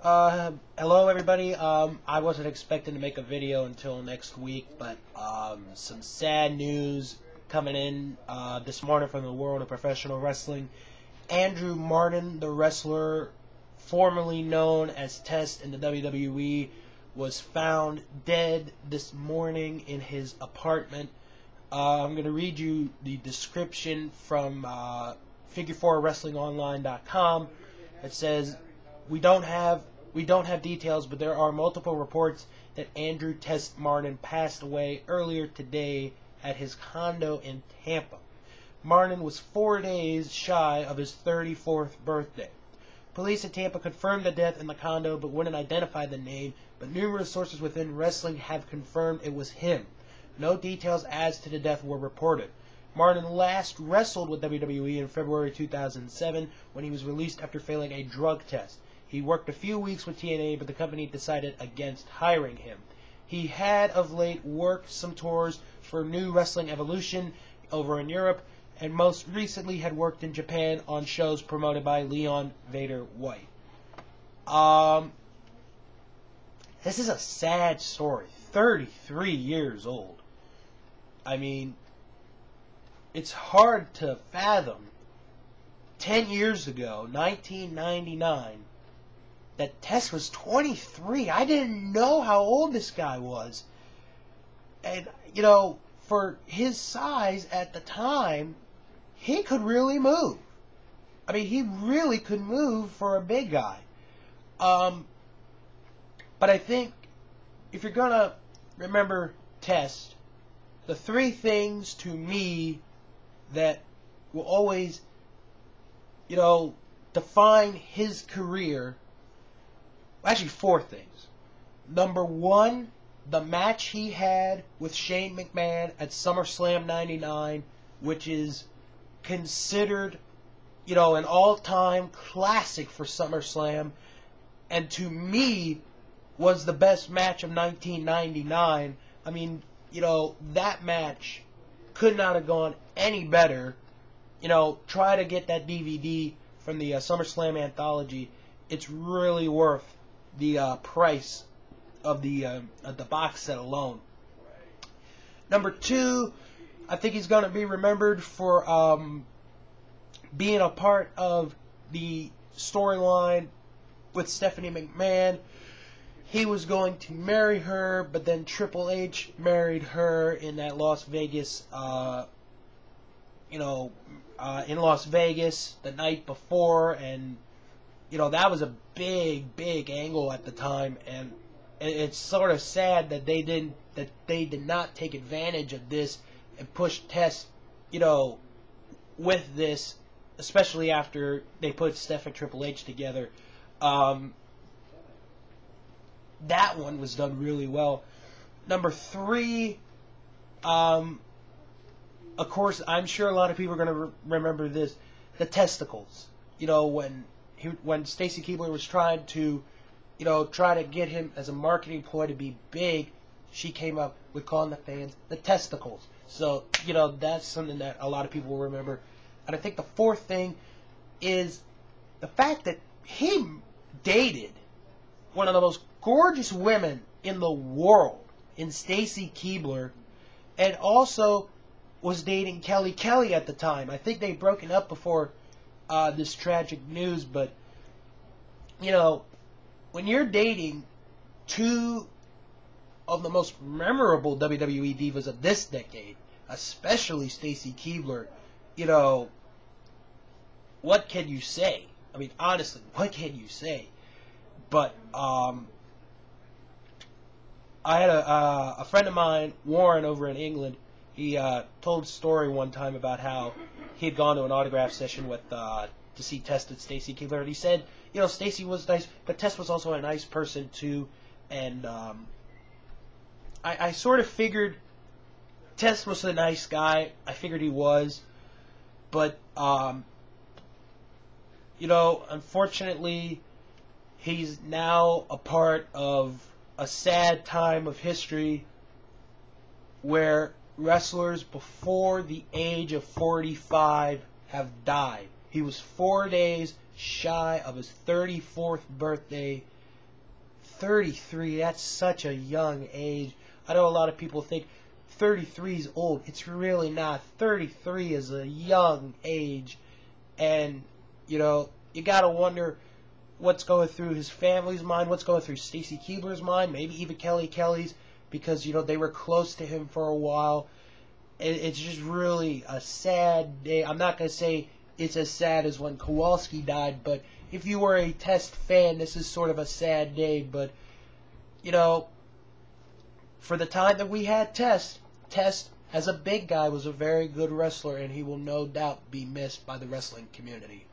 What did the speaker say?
Hello everybody. I wasn't expecting to make a video until next week, but some sad news coming in this morning from the world of professional wrestling. Andrew Martin, the wrestler formerly known as Test in the WWE, was found dead this morning in his apartment. I'm going to read you the description from Figure4WrestlingOnline.com. It says, We don't have details, but there are multiple reports that Andrew Test Martin passed away earlier today at his condo in Tampa. Martin was 4 days shy of his 34th birthday. Police in Tampa confirmed the death in the condo but wouldn't identify the name, but numerous sources within wrestling have confirmed it was him. No details as to the death were reported. Martin last wrestled with WWE in February 2007 when he was released after failing a drug test. He worked a few weeks with TNA, but the company decided against hiring him. He had of late worked some tours for New Wrestling Evolution over in Europe, and most recently had worked in Japan on shows promoted by Leon Vader White. This is a sad story. 33 years old. I mean, it's hard to fathom 10 years ago, 1999, that Test was 23. I didn't know how old this guy was. And, you know, for his size at the time, he could really move. I mean, he really could move for a big guy. But I think if you're going to remember Test, the three things to me that will always, you know, define his career, actually four things. Number one, the match he had with Shane McMahon at SummerSlam 99, which is considered, you know, an all-time classic for SummerSlam, and to me was the best match of 1999. I mean, you know, that match could not have gone any better. You know, try to get that DVD from the SummerSlam anthology. It's really worth the price of the box set alone. Number two, I think he's going to be remembered for being a part of the storyline with Stephanie McMahon. He was going to marry her, but then Triple H married her in that Las Vegas, in Las Vegas the night before, and you know, that was a big, big angle at the time, and it's sort of sad that they did not take advantage of this and push Test, you know, with this, especially after they put Steph and Triple H together. That one was done really well. Number three, of course, I'm sure a lot of people are going to remember this, the testicles. You know, when Stacy Keibler was trying to, you know, try to get him as a marketing ploy to be big, she came up with calling the fans the testicles. So, you know, that's something that a lot of people will remember. And I think the fourth thing is the fact that he dated one of the most gorgeous women in the world, in Stacy Keibler, and also was dating Kelly Kelly at the time. I think they'd broken up before this tragic news, but, you know, when you're dating two of the most memorable WWE divas of this decade, especially Stacy Keibler, you know, what can you say? I mean, honestly, what can you say? But I had a friend of mine, Warren, over in England. He told a story one time about how he had gone to an autograph session with to see Test and Stacy Keibler, and he said, you know, Stacy was nice, but Test was also a nice person too. And I sort of figured Test was a nice guy. I figured he was, but you know, unfortunately, he's now a part of a sad time of history where wrestlers before the age of 45 have died. He was 4 days shy of his 34th birthday, 33, that's such a young age. I know a lot of people think 33 is old. It's really not. 33 is a young age. And, you got to wonder what's going through his family's mind, what's going through Stacy Keibler's mind, maybe even Kelly Kelly's, because, they were close to him for a while. It's just really a sad day. I'm not going to say it's as sad as when Kowalski died, but if you were a Test fan, this is sort of a sad day. But, for the time that we had Test as a big guy was a very good wrestler, and he will no doubt be missed by the wrestling community.